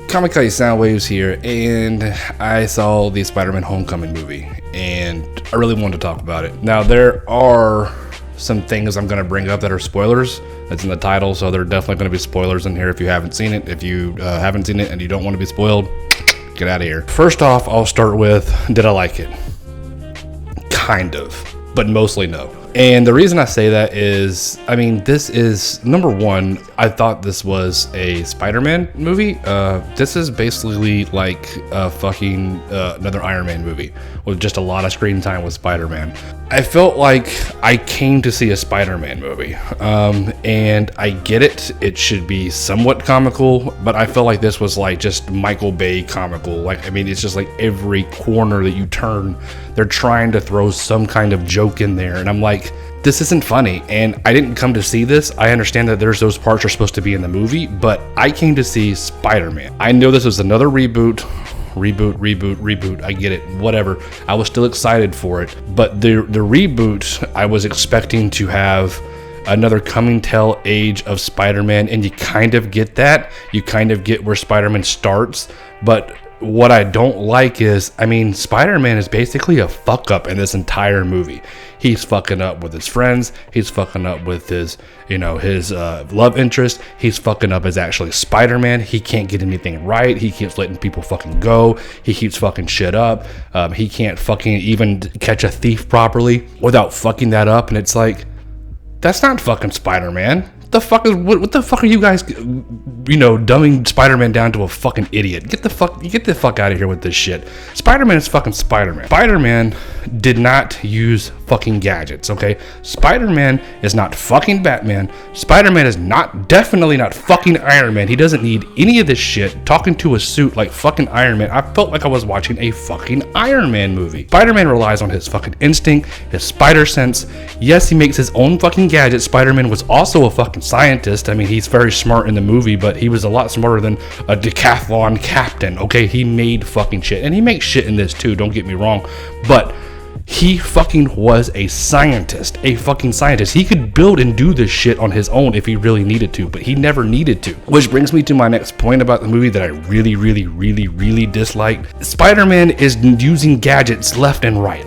Kamikaze Soundwaves here, and I saw the Spiderman Homecoming movie, and I really wanted to talk about it. Now, there are some things I'm going to bring up that are spoilers. That's in the title, so there are definitely going to be spoilers in here if you haven't seen it. If you haven't seen it and you don't want to be spoiled, get out of here. First off, I'll start with, did I like it? Kind of, but mostly no. And the reason I say that is, I mean, this is, number one, I thought this was a Spider-Man movie. This is basically like a fucking another Iron Man movie with just a lot of screen time with Spider-Man. I felt like I came to see a Spider-Man movie, and I get it. It should be somewhat comical, but I felt like this was like just Michael Bay comical. Like, I mean, it's just like every corner that you turn, they're trying to throw some kind of joke in there, and I'm like, this isn't funny. And I didn't come to see this. I understand that there's those parts are supposed to be in the movie, but I came to see Spider-Man. I know this was another reboot. I get it, whatever. I was still excited for it, but the reboot, I was expecting to have another coming tale age of Spider-Man, and you kind of get that. You kind of get where Spider-Man starts, but what I don't like is, I mean, Spider-Man is basically a fuck up in this entire movie. He's fucking up with his friends. He's fucking up with his, his love interest. He's fucking up as actually Spider-Man. He can't get anything right. He keeps letting people fucking go. He keeps fucking shit up. He can't fucking even catch a thief properly without fucking that up. And it's like, that's not fucking Spider-Man. What the fuck are you guys, dumbing Spider-Man down to a fucking idiot? Get the fuck out of here with this shit. Spider-Man is fucking Spider-Man. Spider-Man did not use fucking gadgets, okay? Spider-Man is not fucking Batman. Spider-Man is definitely not fucking Iron Man. He doesn't need any of this shit. Talking to a suit like fucking Iron Man, I felt like I was watching a fucking Iron Man movie. Spider-Man relies on his fucking instinct, his spider sense. Yes, he makes his own fucking gadgets. Spider-Man was also a fucking scientist. I mean, he's very smart in the movie, but he was a lot smarter than a decathlon captain, okay? He made fucking shit, and he makes shit in this too, don't get me wrong, but he fucking was a scientist, a fucking scientist. He could build and do this shit on his own if he really needed to, but he never needed to. Which brings me to my next point about the movie that I really disliked. Spider-Man is using gadgets left and right.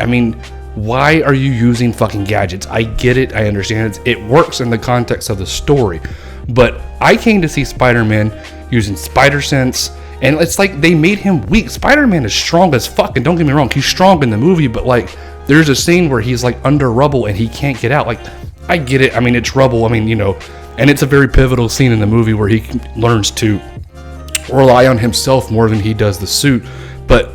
I mean, why are you using fucking gadgets? I get it, I understand it works in the context of the story, but I came to see Spider-Man using spider sense, and it's like they made him weak. Spider-Man is strong as fuck, and don't get me wrong, he's strong in the movie, but like, there's a scene where he's like under rubble and he can't get out. Like, I get it, I mean, it's rubble, I mean, and it's a very pivotal scene in the movie where he learns to rely on himself more than he does the suit, but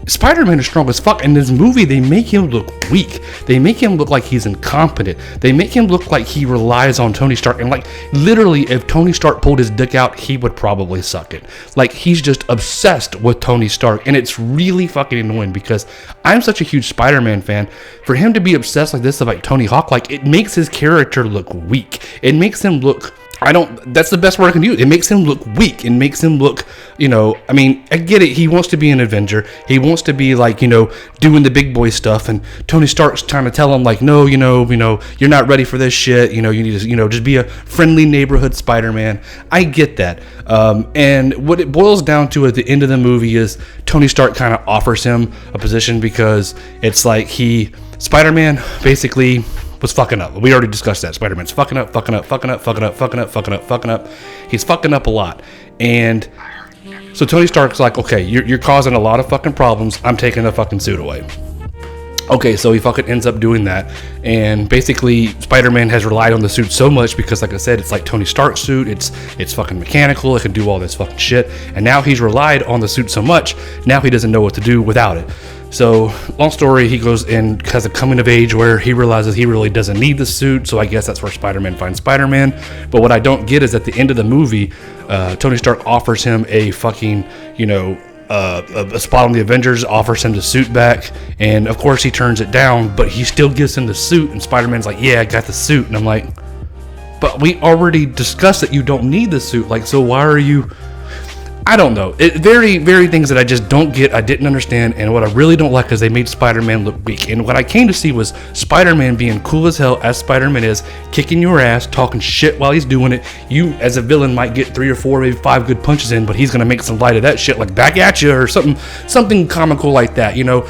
Spider-Man is strong as fuck. In this movie, they make him look weak. They make him look like he's incompetent. They make him look like he relies on Tony Stark. And like, literally, if Tony Stark pulled his dick out, he would probably suck it. Like, he's just obsessed with Tony Stark. And it's really fucking annoying because I'm such a huge Spider-Man fan. For him to be obsessed like this about Tony Hawk, like, it makes his character look weak. It makes him look... that's the best word I can use. It makes him look weak. It makes him look, I mean, I get it. He wants to be an Avenger. He wants to be like, doing the big boy stuff. And Tony Stark's trying to tell him like, no, you're not ready for this shit. You need to, just be a friendly neighborhood Spider-Man. I get that. And what it boils down to at the end of the movie is Tony Stark kind of offers him a position because it's like Spider-Man basically was fucking up. We already discussed that. Spider-Man's fucking up. He's fucking up a lot. And so Tony Stark's like, okay, you're causing a lot of fucking problems. I'm taking the fucking suit away. Okay, so he fucking ends up doing that. And basically, Spider-Man has relied on the suit so much because, like I said, it's like Tony Stark's suit. It's fucking mechanical. It can do all this fucking shit. And now he's relied on the suit so much, now he doesn't know what to do without it. So, long story, he goes and has a coming of age where he realizes he really doesn't need the suit, so I guess that's where Spider-Man finds Spider-Man. But what I don't get is at the end of the movie, Tony Stark offers him a fucking, a spot on the Avengers, offers him the suit back, and of course he turns it down, but he still gives him the suit, and Spider-Man's like, yeah, I got the suit, and I'm like, but we already discussed that you don't need the suit, like, so why are you... I don't know. Very things that I just don't get, I didn't understand, and what I really don't like is they made Spider-Man look weak. And what I came to see was Spider-Man being cool as hell, as Spider-Man is, kicking your ass, talking shit while he's doing it. You, as a villain, might get 3 or 4, maybe 5 good punches in, but he's gonna make some light of that shit, like back at you or something comical like that, you know?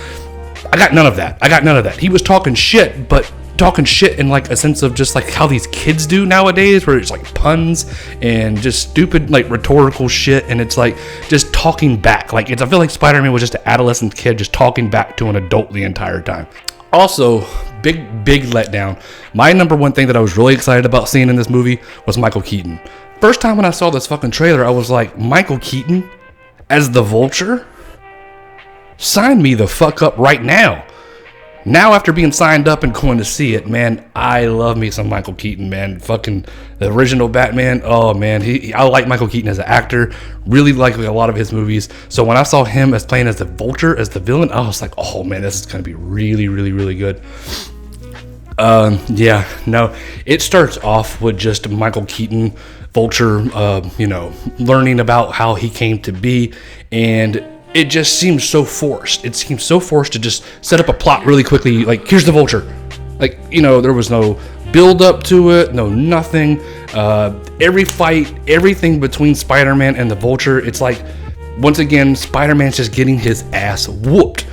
I got none of that. He was talking shit, but talking shit in like a sense of just like how these kids do nowadays, where it's like puns and just stupid like rhetorical shit, and it's like just talking back. Like I feel like Spider-Man was just an adolescent kid just talking back to an adult the entire time. Also, big letdown. My number one thing that I was really excited about seeing in this movie was Michael Keaton. First time when I saw this fucking trailer, I was like, Michael Keaton as the Vulture? Sign me the fuck up right now. Now, after being signed up and going to see it, man, I love me some Michael Keaton, man. Fucking the original Batman. Oh, man. I like Michael Keaton as an actor. Really like a lot of his movies. So when I saw him as playing as the Vulture, as the villain, I was like, oh, man, this is going to be really good. Yeah, no. It starts off with just Michael Keaton, Vulture, learning about how he came to be, and it just seems so forced. It seems so forced to just set up a plot really quickly. Like, here's the Vulture. Like, there was no build up to it, no nothing. Every fight, everything between Spider-Man and the Vulture, it's like, once again, Spider-Man's just getting his ass whooped.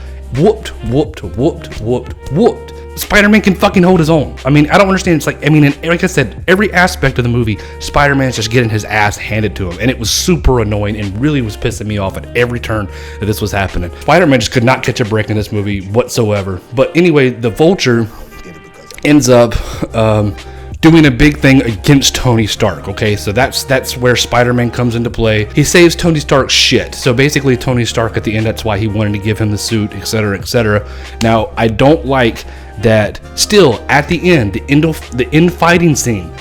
Spider-Man can fucking hold his own. I mean, I don't understand. It's like, like I said, every aspect of the movie, Spider-Man's just getting his ass handed to him. And it was super annoying and really was pissing me off at every turn that this was happening. Spider-Man just could not catch a break in this movie whatsoever. But anyway, the Vulture ends up doing a big thing against Tony Stark. Okay, so that's where Spider-Man comes into play. He saves Tony Stark's shit. So basically, Tony Stark at the end, that's why he wanted to give him the suit, etc., etc. Now, I don't like that still at the end, the end fighting scene,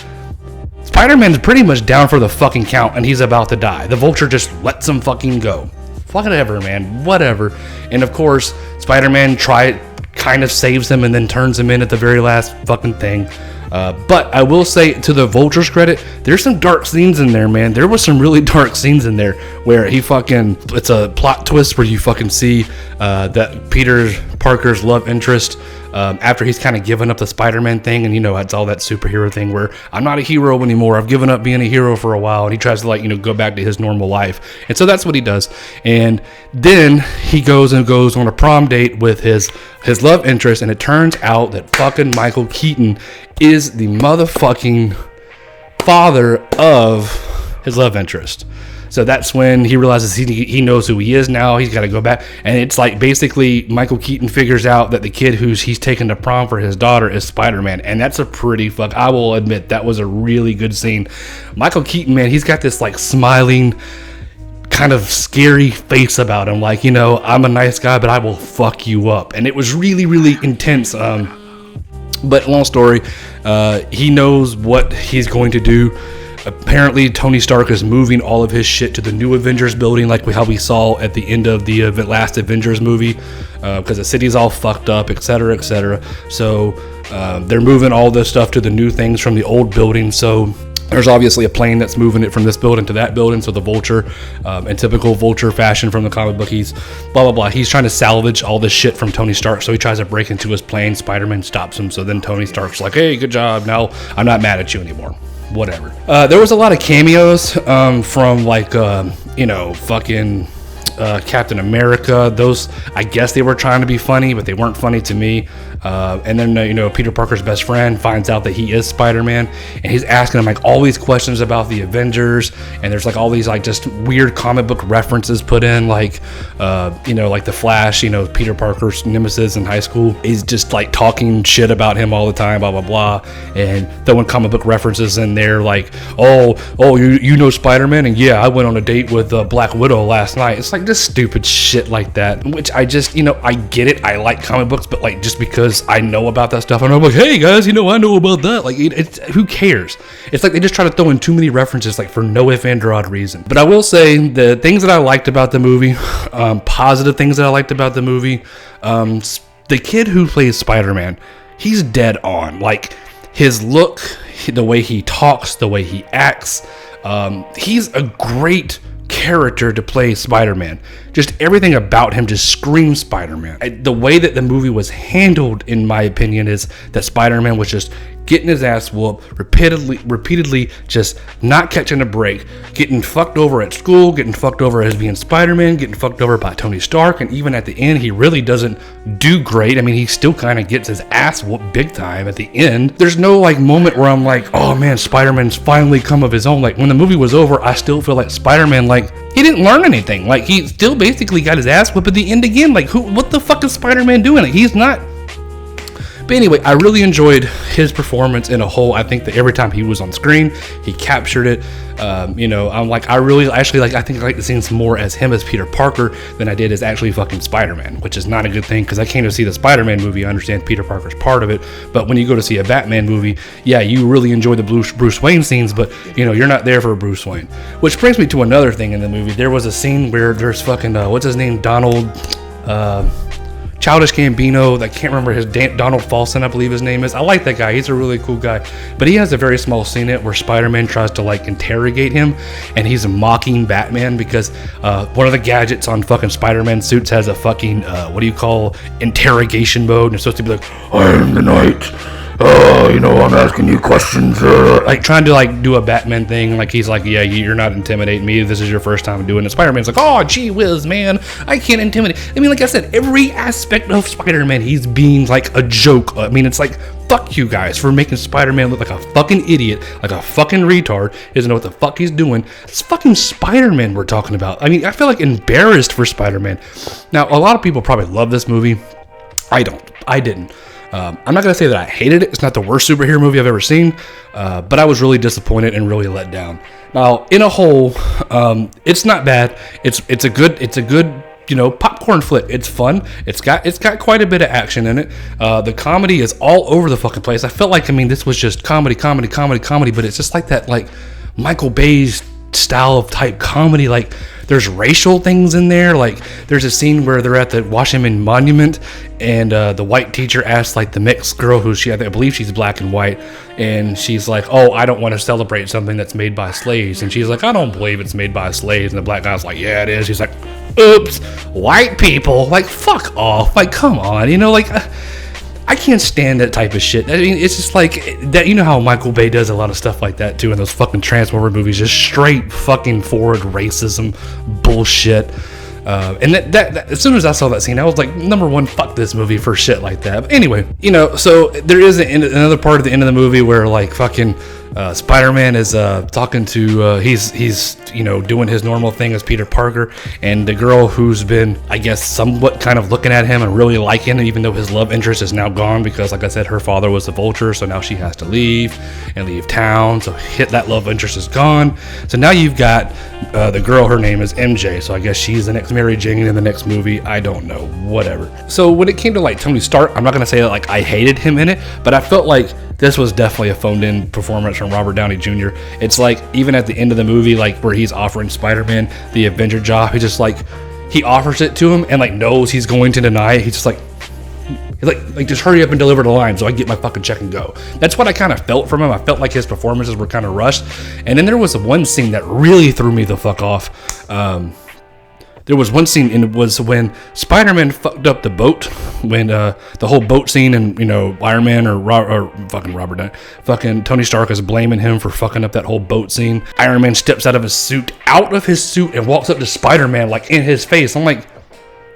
Spider-Man's pretty much down for the fucking count and he's about to die. The Vulture just lets him fucking go. Whatever, man, whatever. And of course, Spider-Man kind of saves him and then turns him in at the very last fucking thing. But I will say, to the Vulture's credit, there's some dark scenes in there, man. There was some really dark scenes in there where it's a plot twist where you fucking see that Peter Parker's love interest, after he's kind of given up the Spider-Man thing, and it's all that superhero thing where I'm not a hero anymore, I've given up being a hero for a while, and he tries to go back to his normal life. And so that's what he does. And then he goes on a prom date with his love interest, and it turns out that fucking Michael Keaton is the motherfucking father of his love interest. So that's when he realizes he knows who he is now. He's got to go back. And it's like basically Michael Keaton figures out that the kid he's taken to prom for his daughter is Spider-Man. And that's I will admit, that was a really good scene. Michael Keaton, man, he's got this like smiling, kind of scary face about him. Like, I'm a nice guy, but I will fuck you up. And it was really intense. But long story, he knows what he's going to do. Apparently, Tony Stark is moving all of his shit to the new Avengers building, like how we saw at the end of the last Avengers movie, because the city's all fucked up, etc., etc. So they're moving all this stuff to the new things from the old building. So there's obviously a plane that's moving it from this building to that building. So the Vulture, in typical Vulture fashion from the comic book, he's blah, blah, blah. He's trying to salvage all this shit from Tony Stark. So he tries to break into his plane. Spider-Man stops him. So then Tony Stark's like, hey, good job. Now I'm not mad at you anymore. Whatever. There was a lot of cameos from fucking Captain America. Those, I guess they were trying to be funny, but they weren't funny to me. And then, Peter Parker's best friend finds out that he is Spider-Man, and he's asking him like all these questions about the Avengers, and there's like all these like just weird comic book references put in, like like the Flash, Peter Parker's nemesis in high school. He's just like talking shit about him all the time, blah blah blah, and throwing comic book references in there, like you know Spider-Man, and yeah, I went on a date with Black Widow last night. It's like just stupid shit like that, which I just I get it. I like comic books, but like just because I know about that stuff, and I'm like, hey guys, I know about that. Like, it's who cares? It's like they just try to throw in too many references, like for no if and or odd reason. But I will say the things that I liked about the movie, positive things that I liked about the movie, the kid who plays Spider-Man, he's dead on. Like his look, the way he talks, the way he acts, he's a great character to play Spider-Man. Just everything about him just screams Spider-Man. The way that the movie was handled, in my opinion, is that Spider-Man was just getting his ass whooped repeatedly, just not catching a break, getting fucked over at school, getting fucked over as being Spider-Man, getting fucked over by Tony Stark, and even at the end, he really doesn't do great. I mean, he still kind of gets his ass whooped big time at the end. There's no like moment where I'm like, oh man, Spider-Man's finally come of his own. Like when the movie was over, I still feel like Spider-Man, like he didn't learn anything. Like he still basically got his ass whipped at the end again. Like what the fuck is Spider-Man doing? Like he's not. But anyway, I really enjoyed his performance in a whole. I think that every time he was on screen, he captured it. I'm like, I think I like the scenes more as him as Peter Parker than I did as actually fucking Spider-Man, which is not a good thing because I came to see the Spider-Man movie. I understand Peter Parker's part of it, but when you go to see a Batman movie, yeah, you really enjoy the Bruce Wayne scenes, but you're not there for Bruce Wayne. Which brings me to another thing in the movie. There was a scene where there's fucking what's his name, Childish Gambino, I can't remember Donald Falson, I believe his name is. I like that guy. He's a really cool guy. But he has a very small scene in it where Spider-Man tries to like interrogate him, and he's mocking Batman because one of the gadgets on fucking Spider-Man suits has a fucking interrogation mode, and it's supposed to be like, I am the Knight. I'm asking you questions. Like trying to like do a Batman thing. Like he's like, yeah, you're not intimidating me. This is your first time doing it. Spider-Man's like, oh, gee whiz, man, I can't intimidate. I mean, like I said, every aspect of Spider-Man, he's being like a joke. I mean, it's like, fuck you guys for making Spider-Man look like a fucking idiot, like a fucking retard. He doesn't know what the fuck he's doing. It's fucking Spider-Man we're talking about. I mean, I feel like embarrassed for Spider-Man. Now, a lot of people probably love this movie. I didn't. I'm not going to say that I hated it. It's not the worst superhero movie I've ever seen, but I was really disappointed and really let down. Now, in a whole, it's not bad. It's a good popcorn flick. It's fun. It's got quite a bit of action in it. The comedy is all over the fucking place. I felt like, this was just comedy, but it's just like that, like Michael Bay's style of type comedy. Like there's racial things in there. Like there's a scene where they're at the Washington Monument, and the white teacher asks like the mixed girl I believe she's black and white, and she's like, oh, I don't want to celebrate something that's made by slaves, and she's like, I don't believe it's made by slaves, and the black guy's like, yeah, it is. He's like, oops, white people, like fuck off, like come on, I can't stand that type of shit. I mean, it's just like that. How Michael Bay does a lot of stuff like that too in those fucking Transformer movies, just straight fucking forward racism bullshit. And that as soon as I saw that scene, I was like, number one, fuck this movie for shit like that. But anyway, so there is another part of the end of the movie where like fucking Spider-Man is talking to he's doing his normal thing as Peter Parker, and the girl who's been, I guess, somewhat kind of looking at him and really liking him, even though his love interest is now gone because, like I said, her father was a vulture, so now she has to leave town, so that love interest is gone. So now you've got the girl, her name is MJ, so I guess she's the next Mary Jane in the next movie. I don't know, whatever. So when it came to like Tony Stark, I'm not gonna say that like I hated him in it, but I felt like this was definitely a phoned-in performance from Robert Downey Jr. It's like, even at the end of the movie, like where he's offering Spider-Man the Avenger job, he just like, he offers it to him and like knows he's going to deny it. He's just like just hurry up and deliver the line so I can get my fucking check and go. That's what I kind of felt from him. I felt like his performances were kind of rushed. And then there was one scene that really threw me the fuck off. There was one scene, and it was when Spider-Man fucked up the boat, when the whole boat scene, and Iron Man or fucking Robert Downey, fucking Tony Stark is blaming him for fucking up that whole boat scene. Iron Man steps out of his suit, and walks up to Spider-Man like in his face. I'm like,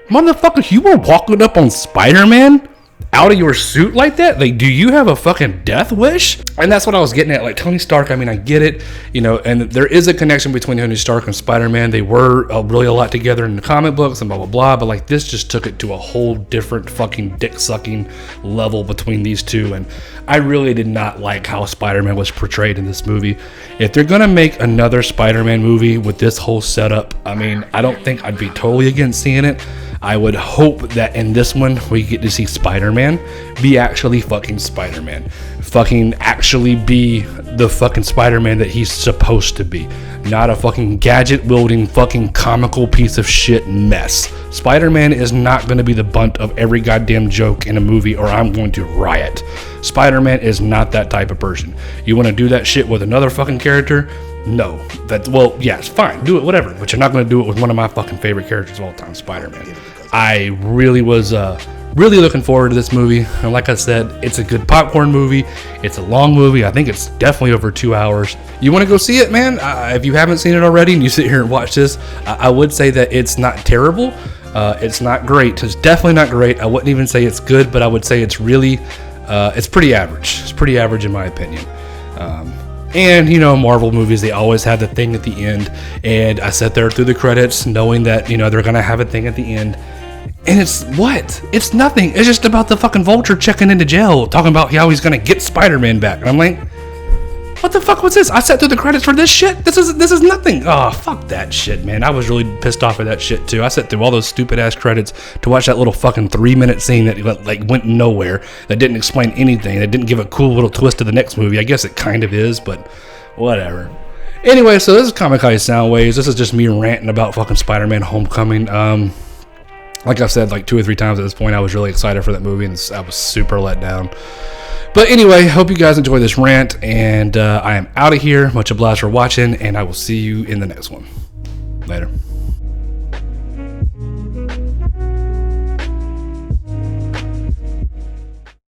motherfucker, you were walking up on Spider-Man out of your suit like that? Like, do you have a fucking death wish? And that's what I was getting at. Like, Tony Stark, I get it, and there is a connection between Tony Stark and Spider-Man. They were really a lot together in the comic books and blah, blah, blah. But, like, this just took it to a whole different fucking dick-sucking level between these two. And I really did not like how Spider-Man was portrayed in this movie. If they're going to make another Spider-Man movie with this whole setup, I don't think I'd be totally against seeing it. I would hope that in this one we get to see Spider-Man be actually fucking Spider-Man. Fucking actually be the fucking Spider-Man that he's supposed to be. Not a fucking gadget-wielding fucking comical piece of shit mess. Spider-Man is not going to be the butt of every goddamn joke in a movie, or I'm going to riot. Spider-Man is not that type of person. You want to do that shit with another fucking character? No. Well, yes, fine. Do it, whatever. But you're not going to do it with one of my fucking favorite characters of all time, Spider-Man. I really was really looking forward to this movie. And like I said, it's a good popcorn movie. It's a long movie. I think it's definitely over 2 hours. You want to go see it, man? If you haven't seen it already and you sit here and watch this, I would say that it's not terrible. It's not great. It's definitely not great. I wouldn't even say it's good, but I would say it's really, it's pretty average. It's pretty average in my opinion. And, you know, Marvel movies, they always have the thing at the end. And I sat there through the credits knowing that, you know, they're going to have a thing at the end. And it's what? It's nothing. It's just about the fucking Vulture checking into jail, talking about how he's going to get Spider-Man back. And I'm like, what the fuck was this? I sat through the credits for this shit? This is nothing. Oh, fuck that shit, man. I was really pissed off at that shit, too. I sat through all those stupid-ass credits to watch that little fucking 3-minute scene that, like, went nowhere, that didn't explain anything, that didn't give a cool little twist to the next movie. I guess it kind of is, but whatever. Anyway, so this is Kamikaze Soundwaves. This is just me ranting about fucking Spider-Man Homecoming. Like I've said like 2 or 3 times at this point, I was really excited for that movie, and I was super let down. But anyway, hope you guys enjoy this rant, and I am out of here. Much obliged for watching, and I will see you in the next one. Later.